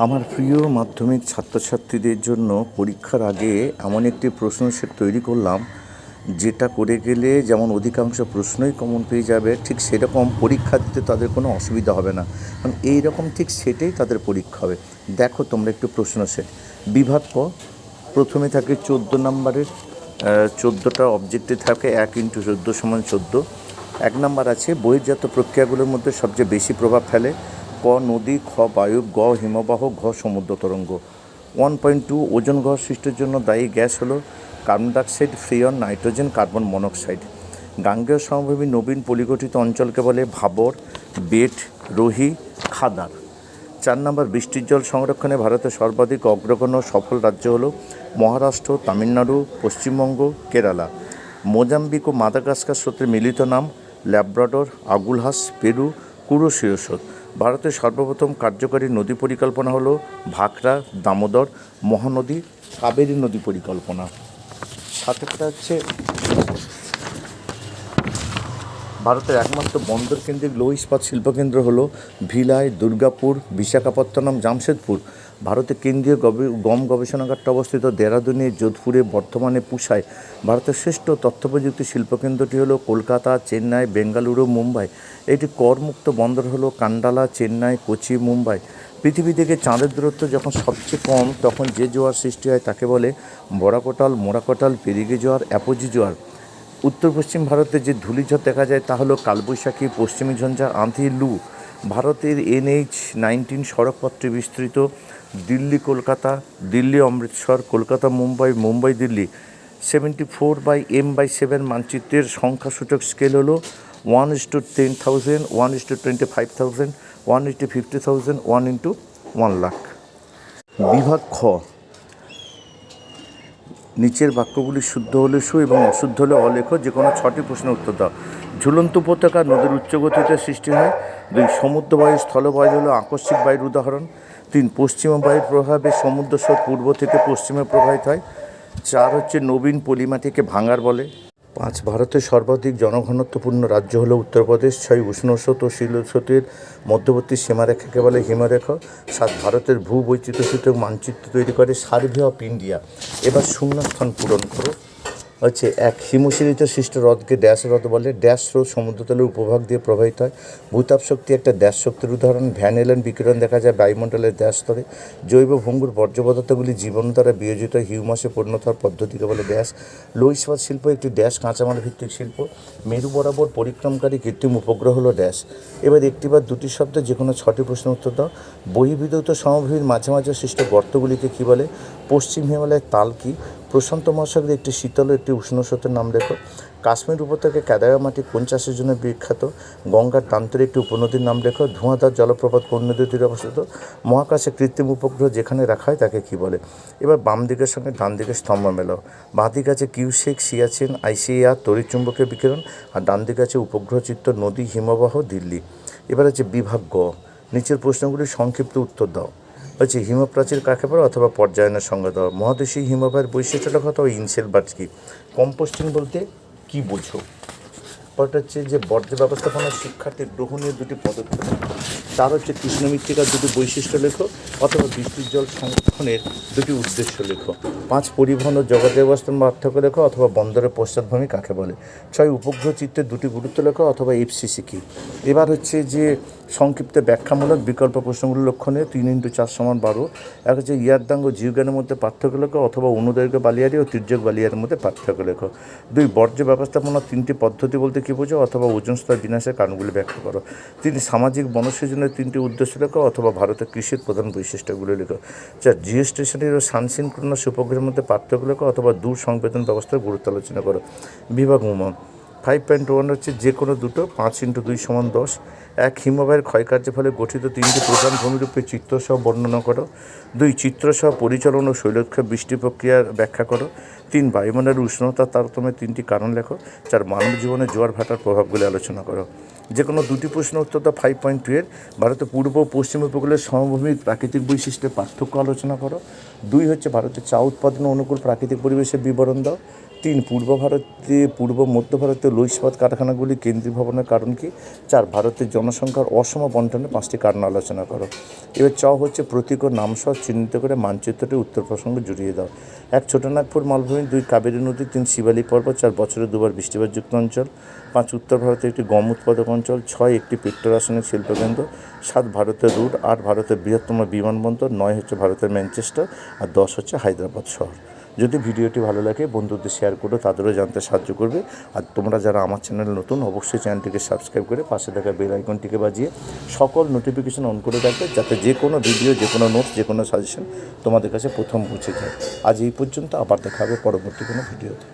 আমার প্রিয় মাধ্যমিক ছাত্রছাত্রীদের জন্য পরীক্ষার আগে এমন একটি প্রশ্ন সেট তৈরি করলাম, যেটা করে গেলে যেমন অধিকাংশ প্রশ্নই কমন পেয়ে যাবে, ঠিক সেরকম পরীক্ষা দিতে তাদের কোনো অসুবিধা হবে না। কারণ এইরকম ঠিক সেটেই তাদের পরীক্ষা হবে। দেখো তোমরা একটু প্রশ্ন সেট। বিভাগ ক, প্রথমে থাকে 14 নম্বরের, 14টা অবজেক্টে থাকে 1x14 = 14। 1 নাম্বার আছে বহির্জাত প্রক্রিয়াগুলোর মধ্যে সবচেয়ে বেশি প্রভাব ফেলে। ক নদী, খ বায়ু, গ হিমবাহ, ঘ সমুদ্র তরঙ্গ। 1.2 ওজোন গ্রহ সৃষ্টির জন্য দায়ী গ্যাস হলো carbon dioxide, freon, nitrogen, carbon monoxide. গাঙ্গেয় সমভূমি নবীন পলিগঠিত অঞ্চলকে বলে ভাবর, বেট, রোহি, খাদার। 4 নম্বর বৃষ্টির জল সংরক্ষণে ভারতের সর্বাধিক অগ্রগণ্য সফল রাজ্য হলো মহারাষ্ট্র, তামিলনাড়ু, পশ্চিমবঙ্গ, কেরালা। মোজাম্বিক ও মাদাগাস্কার স্রোতের মিলিত নাম ল্যাব্রাডর, আগুলহাস, পেরু, কুরোশিরোসোত। ভারতের সর্বপ্রথম কার্যকরী নদী পরিকল্পনা হলো ভাখরা, দামোদর, মহানদী, কাবেরী নদী পরিকল্পনা। সাথে কথা হচ্ছে ভারতের একমাত্র বন্দর কেন্দ্রিক লৌহ ইস্পাত শিল্পকেন্দ্র হলো ভিলাই, দুর্গাপুর, বিশাখাপত্তনম, জামশেদপুর। ভারতের কেন্দ্রীয় গম গবেষণাগারটা অবস্থিত দেরাদুনে, যোধপুরে, বর্ধমানে, পুসায়। ভারতের শ্রেষ্ঠ তথ্যপ্রযুক্তি শিল্পকেন্দ্রটি হলো কলকাতা, চেন্নাই, বেঙ্গালুরু, মুম্বাই। এটি করমুক্ত বন্দর হলো কান্ডালা, চেন্নাই, কোচি, মুম্বাই। পৃথিবী থেকে চাঁদের দূরত্ব যখন সবচেয়ে কম, তখন যে জোয়ার সৃষ্টি হয় তাকে বলে বরাকটাল, মোরাকটাল, পেরিগে জোয়ার, অ্যাপোজি জোয়ার। উত্তর পশ্চিম ভারতে যে ধূলিঝড় দেখা যায় তা হলো কালবৈশাখী, পশ্চিমী ঝঞ্ঝা, আঁধি, লু। ভারতের NH-19 সড়কপথটি বিস্তৃত দিল্লি কলকাতা, দিল্লি অমৃতসর, কলকাতা মুম্বাই, মুম্বাই দিল্লি। 74/m/7 মানচিত্রের সংখ্যাসূচক স্কেল হলো 1:10,000, 1:25,000, 1:50,000, 1:1,00,000। বিভাগ খ, নিচের বাক্যগুলি শুদ্ধ হলে সু এবং অশুদ্ধ হলে অলেখ, যে কোনো 6টি প্রশ্নের উত্তর দাও। ঝুলন্ত উপত্যকা নদীর উচ্চগতিতে সৃষ্টি হয়। 2 সমুদ্র বায়ু, স্থলবায়ু হলো আকস্মিক বায়ুর উদাহরণ। 3 পশ্চিমা বায়ুর প্রভাবে সমুদ্র স্রোত পূর্ব থেকে পশ্চিমে প্রবাহিত হয়। 4 হচ্ছে নবীন পলিমাটিকে ভাঙার বলে। 5 ভারতের সর্বাধিক জনঘনত্বপূর্ণ রাজ্য হলো উত্তরপ্রদেশ। 6 উষ্ণস্রোত ও শিলস্রোতের মধ্যবর্তী সীমারেখাকে বলে হিমরেখা। 7 ভারতের ভূবৈচিত্র্যসূচক মানচিত্র তৈরি করে সার্ভে অফ ইন্ডিয়া। এবার শূন্যস্থান পূরণ করো। হচ্ছে 1 হিমশিলিত সৃষ্ট হ্রদকে ড্যাশ হ্রদ বলে। ড্যাশ স্রোত সমুদ্রতলের উপভাগ দিয়ে প্রবাহিত হয়। ভূতাপ শক্তি একটা ড্যাশ শক্তির উদাহরণ। ভ্যান এলেন বিকিরণ দেখা যায় বায়ুমণ্ডলের ড্যাশ স্তরে। জৈব ভঙ্গুর বর্জ্য পদার্থগুলি জীবাণু দ্বারা বিয়োজিত হিউমাসে পরিণত হওয়ার পদ্ধতিকে বলে ড্যাশ। লৌহ ইস্পাত শিল্প একটি ড্যাশ কাঁচামাল ভিত্তিক শিল্প। মেরু বরাবর পরিক্রমকারী কৃত্রিম উপগ্রহ হলো ড্যাশ। এবার একটি বা দুটি শব্দে যে কোনো 6টি প্রশ্নের উত্তর দাও। বহির্বিধৌত সমভূমির মাঝে মাঝে সৃষ্ট গর্তগুলিকে কী বলে? পশ্চিম হিমালয়ের তাল কি? প্রশান্ত মহাসাগরে একটি শীতল ও একটি উষ্ণ স্রোতের নাম লেখো। কাশ্মীর উপত্যকায় কেদারা মাটি কোন চাষের জন্য বিখ্যাত? গঙ্গার প্রান্তের একটি উপনদীর নাম লেখো। ধোঁয়াধার জলপ্রপাত কোন নদীর তীরে অবস্থিত? মহাকাশে কৃত্রিম উপগ্রহ যেখানে রাখা হয় তাকে কী বলে? এবার বাম দিকের সঙ্গে ডান দিকের স্তম্ভ মেলাও। বাঁ দিকে আছে কিউসেক, সিয়াচেন, ICAR তড়িৎচুম্বকীয় বিকিরণ, আর ডান দিকে আছে উপগ্রহ চিত্র, নদী, হিমবাহ, দিল্লি। এবার আছে বিভাগ গ, নিচের প্রশ্নগুলির সংক্ষিপ্ত উত্তর দাও। হচ্ছে হিমপ্রাচীর কাকে বলে অথবা পর্যায়নের সংজ্ঞা দাও। মহাদেশীয় হিমবাহের বৈশিষ্ট্য লেখা অথবা ইনসেল বার্জ কি? কম্পোস্টিং বলতে কি বোঝো? পরটা হচ্ছে যে বর্জ্য ব্যবস্থাপনার শিক্ষার্থীর গ্রহণীয় 2টি পদক্ষেপ। তার হচ্ছে কৃষ্ণ মৃত্তিকার 2টি বৈশিষ্ট্য লেখো অথবা বৃষ্টির জল সংরক্ষণের 2টি উদ্দেশ্য লেখো। 5 পরিবহন ও যোগাযোগ ব্যবস্থার পার্থক্য লেখো অথবা বন্দরের পশ্চাৎভূমি কাকে বলে। 6 উপগ্রহ চিত্রের 2টি গুরুত্ব লেখো অথবা FCC কি? এবার হচ্ছে যে সংক্ষিপ্ত ব্যাখ্যামূলক বিকল্প প্রশ্নগুলো লক্ষণীয়। 3x4 = 12। এক হচ্ছে ইয়ারদাং ও জিওজ্ঞানের মধ্যে পার্থক্য লেখো অথবা অনুদৈর্ঘ্য বালিয়ারি ও তির্যক বালিয়ারির মধ্যে পার্থক্য লেখো। 2 বর্জ্য ব্যবস্থাপনার 3টি পদ্ধতি বলতে কী বোঝো অথবা ওজোন স্তর বিনাশের কারণগুলি ব্যাখ্যা করো। 3 সামাজিক বনসৃজনের 3টি উদ্দেশ্য লেখো অথবা ভারতের কৃষির প্রধান বৈশিষ্ট্যগুলি লেখো। 4 জিও স্টেশনারি ও সানসিনক্রোনাস উপগ্রহের মধ্যে পার্থক্য লেখো অথবা দূর সংবেদন ব্যবস্থার গুরুত্ব আলোচনা করো। বিভাগ উম 5.1 হচ্ছে যে কোনো দুটো। 5x2 = 10। 1 হিমবাহের ক্ষয়কার্যের ফলে গঠিত 3টি প্রধান ভূমিরূপের চিত্রসহ বর্ণনা করো। 2 চিত্রসহ পরিচালন ও শৈলক্ষেপ বৃষ্টি প্রক্রিয়ার ব্যাখ্যা করো। 3 বায়ুমণ্ডলের উষ্ণতার তারতম্যের 3টি কারণ লেখো। 4 মানব জীবনে জোয়ার ভাটার প্রভাবগুলি আলোচনা করো। যে কোনো 2টি প্রশ্ন উত্তর দাও। 5.2 এর ভারতের পূর্ব ও পশ্চিম উপকূলের সমভূমির প্রাকৃতিক বৈশিষ্ট্যের পার্থক্য আলোচনা করো। 2 হচ্ছে ভারতের চা উৎপাদনে অনুকূল প্রাকৃতিক পরিবেশের বিবরণ দাও। 3 পূর্ব মধ্য ভারতীয় লৌহ ইস্পাত কারখানাগুলি কেন্দ্রীয় ভবনের কারণ কি? 4 ভারতের জনসংখ্যার অসম বণ্টনে 5টি কারণ আলোচনা করো। এবার হচ্ছে প্রতীক ও নামসহ চিহ্নিত করে মানচিত্রটি উত্তর প্রসঙ্গে জুড়িয়ে দাও। 1 ছোটনাগপুর মালভূমি, 2 কাবেরী নদী, 3 শিবালিক পর্বত, 4 বছরে 2বার বৃষ্টিপাতযুক্ত অঞ্চল, 5 উত্তর ভারতের একটি গম উৎপাদক অঞ্চল, 6 একটি পেট্রোরাসায়নিক শিল্পকেন্দ্র, 7 ভারতের রুট, 8 ভারতের বৃহত্তম বিমানবন্দর, 9 হচ্ছে ভারতের ম্যানচেস্টার, আর 10 হচ্ছে হায়দ্রাবাদ শহর। যদি ভিডিওটি ভালো লাগে বন্ধুদের শেয়ার করো, তাদেরও জানতে সাহায্য করবে। আর তোমরা যারা আমার চ্যানেল নতুন, অবশ্যই চ্যানেলটিকে সাবস্ক্রাইব করে পাশে থাকা বেল আইকনটিকে বাজিয়ে সকল নোটিফিকেশন অন করে রাখবে, যাতে যে কোনো ভিডিও, যে কোনো নোটস, যে কোনো সাজেশন তোমাদের কাছে প্রথম পৌঁছে যায়। আজ এই পর্যন্ত, আবার দেখা হবে পরবর্তী কোনো ভিডিওতে।